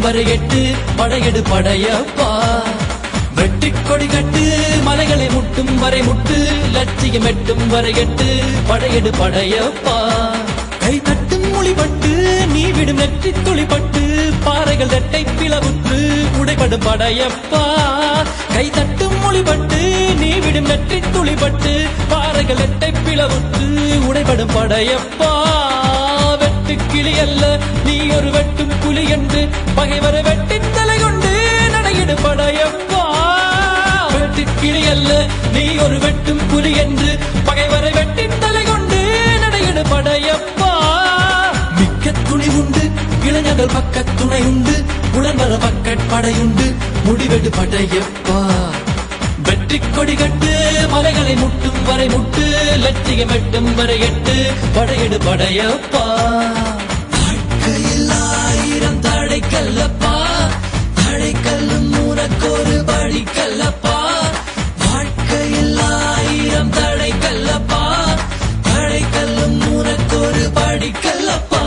வரை எட்டு படையெடு படையப்பா. வெட்டிக் கொடி கட்டு மலைகளை முட்டும் வரை முட்டு லட்சியம் எட்டும் வரை எட்டு படையெடு படையப்பா. கை தட்டும் மொழிபட்டு நீ விடும் நெற்றி துளிப்பட்டு பாறைகள் ரெட்டை பிளவுற்று உடைபடும் படையப்பா. கை தட்டும் மொழிபட்டு நீ விடும் நெற்றி துளிப்பட்டு பாறைகள் ரெட்டை பிளவுற்று உடைபடும் படையப்பா. வெட்டு கிளி அல்ல நீ ஒரு வெட்டும் புலி என்று பகைவரை வெட்டி தலை கொண்டு நடையிடு படையப்பா. வெட்டு கிளி அல்ல நீ ஒரு வெட்டும் புலி என்று பகைவரை வெட்டி தலை கொண்டு நடையிடு படையப்பா. மிக்க துணி உண்டு இளைஞர்கள் பக்க துணை உண்டு உடன்வர பக்க படையுண்டு முடிவெடு படையப்பா. வெற்றி கொடி கட்டு மலைகளை முட்டும் வரை முட்டு லட்சியம் எட்டும் வரை எட்டு படையெடு படையப்பா. வாழ்க்கையில் 1000 தடைக்கல்லப்பா, தடைக்கல்லும் உனக்கொரு படிக்கல்லப்பா. வாழ்க்கையில் 1000 தடைக்கல்லப்பா, தடைக்கல்லும் உனக்கொரு படிக்கல்லப்பா.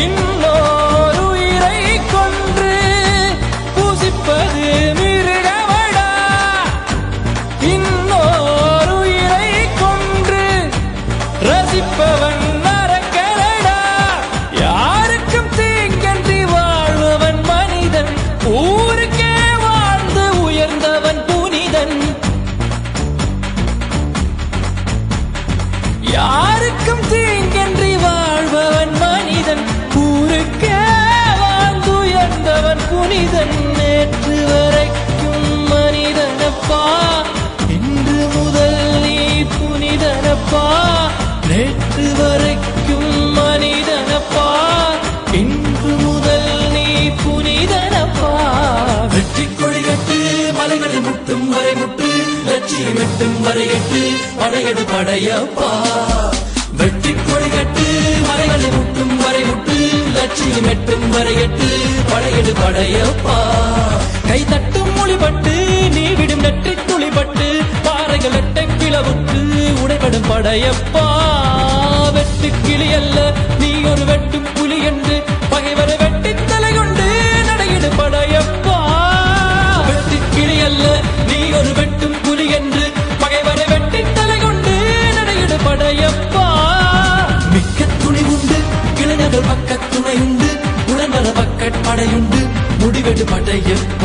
இன்னொரு உயிரை கொன்று பூசிப்பது மிருகமடா. இன்னொரு உயிரை கொன்று ரசிப்பவன் நரக்கரடா. யாருக்கும் தீங்கன்றி வாழ்பவன் மனிதன், ஊருக்கே வாழ்ந்து உயர்ந்தவன் புனிதன். யாருக்கும் தீங்கன்றி வாழ்பவன் மனிதன், ஊருக்கே வாழ்ந்துயர்ந்தவன் புனிதன். நேற்று வரைக்கும் மனிதனப்பா, இன்று முதல் நீ புனிதனப்பா. நேற்று வரைக்கும் மனிதனப்பா, இன்று முதல் நீ புனிதனப்பா. வெற்றி கொடி கட்டு மலைகளை முட்டும் வரை முட்டு லட்சியம் எட்டும் வரை எட்டு படையெடு படையப்பா. வெற்றி கொடி கட்டு மலைகளை முட்டும் வரை முட்டு லட்சியம் எட்டும் வரை எட்டு படையெடு படையப்பா. கை தட்டும் மொழிபட்டு நீ விடும் நெற்றி துளிபட்டு பாறைகள் எட்டை பிளவுற்று உடைபடும் படையப்பா. வெட்டு கிளி அல்ல நீ ஒரு வெட்டும் புலி என்று பகைவரை வெட்டி தலை கொண்டு நடையிடு படையப்பா. வெட்டு கிளி அல்ல நீ ஒரு வெட்டும் புலி என்று பகைவரை வெட்டி தலை கொண்டு நடையிடு படையப்பா. மிக்க துணி உண்டு இளைஞர்கள் பக்க துணை உண்டு உடன்வர பக்க படையுண்டு முடிவெடு படையப்பா.